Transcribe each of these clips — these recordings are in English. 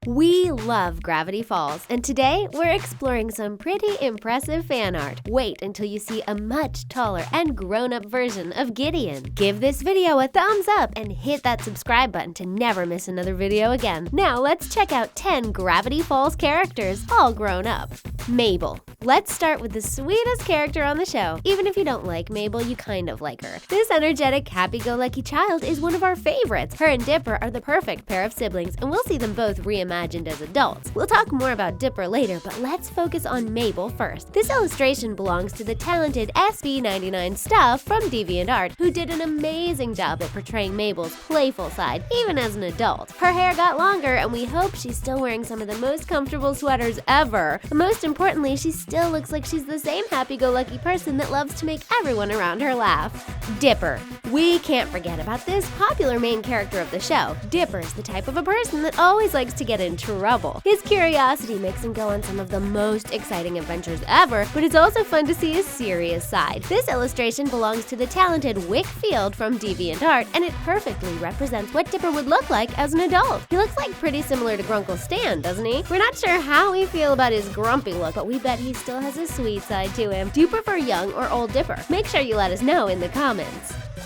We love Gravity Falls, and today we're exploring some pretty impressive fan art. Wait until you see a much taller and grown-up version of Gideon. Give this video a thumbs up and hit that subscribe button to never miss another video again. Now let's check out 10 Gravity Falls characters, all grown up. Mabel. Let's start with the sweetest character on the show. Even if you don't like Mabel, you kind of like her. This energetic, happy-go-lucky child is one of our favorites. Her and Dipper are the perfect pair of siblings, and we'll see them both reimagined as adults. We'll talk more about Dipper later, but let's focus on Mabel first. This illustration belongs to the talented SB99 Stuff from DeviantArt, who did an amazing job at portraying Mabel's playful side, even as an adult. Her hair got longer, and we hope she's still wearing some of the most comfortable sweaters ever. But most importantly, she still looks like she's the same happy-go-lucky person that loves to make everyone around her laugh. Dipper. We can't forget about this popular main character of the show. Dipper is the type of a person that always likes to get in trouble. His curiosity makes him go on some of the most exciting adventures ever, but it's also fun to see his serious side. This illustration belongs to the talented Wickfield from DeviantArt, and it perfectly represents what Dipper would look like as an adult. He looks like pretty similar to Grunkle Stan, doesn't he? We're not sure how we feel about his grumpy look, but we bet he still has a sweet side to him. Do you prefer young or old Dipper? Make sure you let us know in the comments.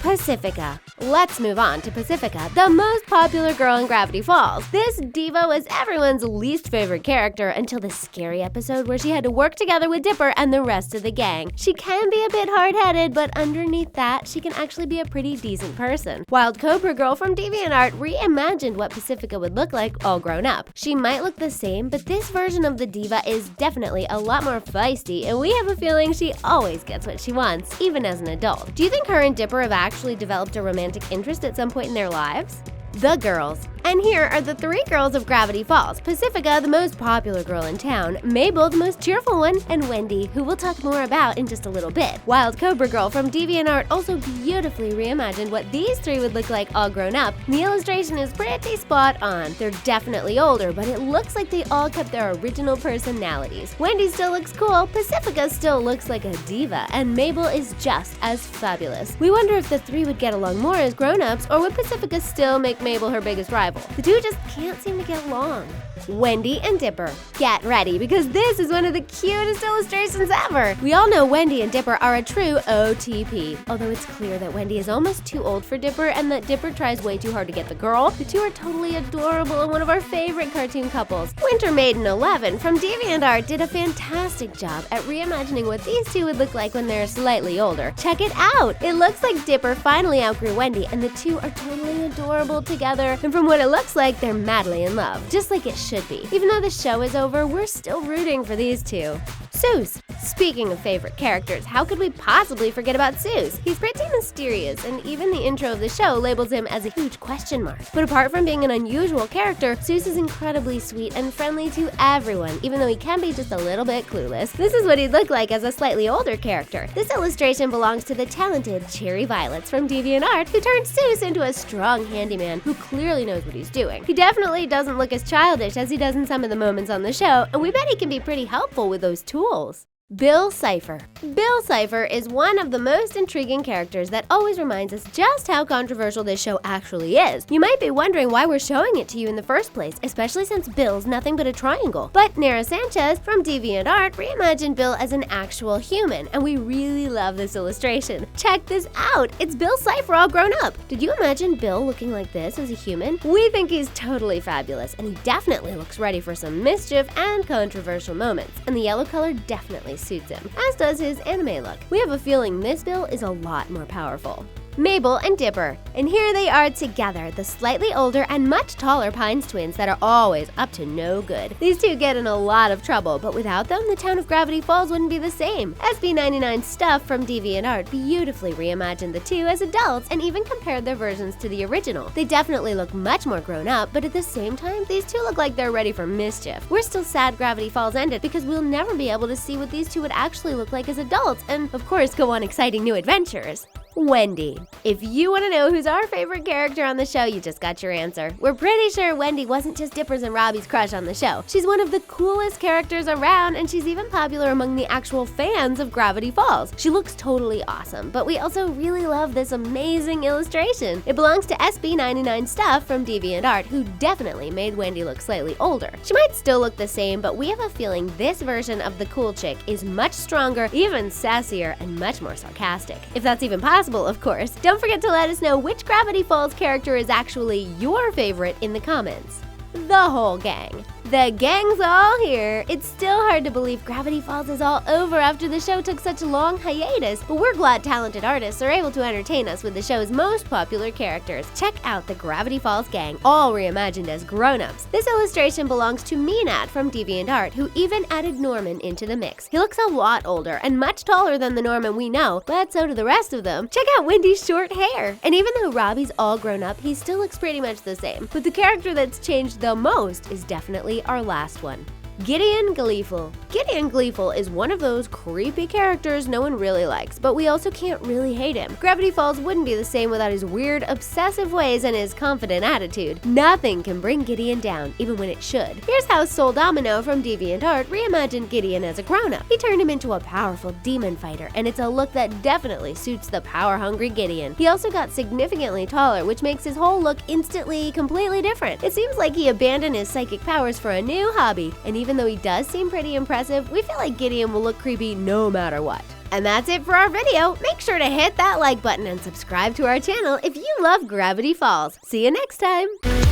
Pacifica. Let's move on to Pacifica, the most popular girl in Gravity Falls. This diva was everyone's least favorite character until the scary episode where she had to work together with Dipper and the rest of the gang. She can be a bit hard-headed, but underneath that, she can actually be a pretty decent person. Wild Cobra Girl from DeviantArt reimagined what Pacifica would look like all grown up. She might look the same, but this version of the diva is definitely a lot more feisty, and we have a feeling she always gets what she wants, even as an adult. Do you think her and Dipper have actually developed a romantic interest at some point in their lives? The girls. And here are the 3 girls of Gravity Falls. Pacifica, the most popular girl in town, Mabel, the most cheerful one, and Wendy, who we'll talk more about in just a little bit. Wild Cobra Girl from DeviantArt also beautifully reimagined what these 3 would look like all grown up. The illustration is pretty spot on. They're definitely older, but it looks like they all kept their original personalities. Wendy still looks cool, Pacifica still looks like a diva, and Mabel is just as fabulous. We wonder if the 3 would get along more as grown-ups, or would Pacifica still make Mabel her biggest rival? The two just can't seem to get along. Wendy and Dipper. Get ready, because this is one of the cutest illustrations ever! We all know Wendy and Dipper are a true OTP. Although it's clear that Wendy is almost too old for Dipper and that Dipper tries way too hard to get the girl, the two are totally adorable and one of our favorite cartoon couples. Winter Maiden 11 from DeviantArt did a fantastic job at reimagining what these two would look like when they're slightly older. Check it out! It looks like Dipper finally outgrew Wendy, and the two are totally adorable together, and from what it looks like, they're madly in love, just like it should be. Even though the show is over, we're still rooting for these two. Soos. Speaking of favorite characters, how could we possibly forget about Soos? He's pretty mysterious, and even the intro of the show labels him as a huge question mark. But apart from being an unusual character, Soos is incredibly sweet and friendly to everyone, even though he can be just a little bit clueless. This is what he'd look like as a slightly older character. This illustration belongs to the talented Cherry Violets from DeviantArt, who turned Soos into a strong handyman who clearly knows what he's doing. He definitely doesn't look as childish as he does in some of the moments on the show, and we bet he can be pretty helpful with those tools. Bill Cipher. Bill Cipher is one of the most intriguing characters that always reminds us just how controversial this show actually is. You might be wondering why we're showing it to you in the first place, especially since Bill's nothing but a triangle. But Nara Sanchez from DeviantArt reimagined Bill as an actual human, and we really love this illustration. Check this out! It's Bill Cipher all grown up! Did you imagine Bill looking like this as a human? We think he's totally fabulous, and he definitely looks ready for some mischief and controversial moments, and the yellow color definitely suits him, as does his anime look. We have a feeling this Bill is a lot more powerful. Mabel and Dipper. And here they are together, the slightly older and much taller Pines twins that are always up to no good. These two get in a lot of trouble, but without them, the town of Gravity Falls wouldn't be the same. SB99 Stuff from DeviantArt beautifully reimagined the two as adults and even compared their versions to the original. They definitely look much more grown up, but at the same time, these two look like they're ready for mischief. We're still sad Gravity Falls ended because we'll never be able to see what these two would actually look like as adults and, of course, go on exciting new adventures. Wendy. If you want to know who's our favorite character on the show, you just got your answer. We're pretty sure Wendy wasn't just Dipper's and Robbie's crush on the show. She's one of the coolest characters around, and she's even popular among the actual fans of Gravity Falls. She looks totally awesome, but we also really love this amazing illustration. It belongs to SB99 Stuff from DeviantArt, who definitely made Wendy look slightly older. She might still look the same, but we have a feeling this version of the cool chick is much stronger, even sassier, and much more sarcastic. If that's even possible, of course. Don't forget to let us know which Gravity Falls character is actually your favorite in the comments. The whole gang. The gang's all here. It's still hard to believe Gravity Falls is all over after the show took such a long hiatus, but we're glad talented artists are able to entertain us with the show's most popular characters. Check out the Gravity Falls gang, all reimagined as grown-ups. This illustration belongs to Meenat from DeviantArt, who even added Norman into the mix. He looks a lot older and much taller than the Norman we know, but so do the rest of them. Check out Wendy's short hair. And even though Robbie's all grown up, he still looks pretty much the same. But the character that's changed the most is definitely our last one. Gideon Gleeful. Gideon Gleeful is one of those creepy characters no one really likes, but we also can't really hate him. Gravity Falls wouldn't be the same without his weird, obsessive ways and his confident attitude. Nothing can bring Gideon down, even when it should. Here's how Soul Domino from DeviantArt reimagined Gideon as a grown-up. He turned him into a powerful demon fighter, and it's a look that definitely suits the power-hungry Gideon. He also got significantly taller, which makes his whole look instantly completely different. It seems like he abandoned his psychic powers for a new hobby, and even though he does seem pretty impressive, we feel like Gideon will look creepy no matter what. And that's it for our video. Make sure to hit that like button and subscribe to our channel if you love Gravity Falls. See you next time!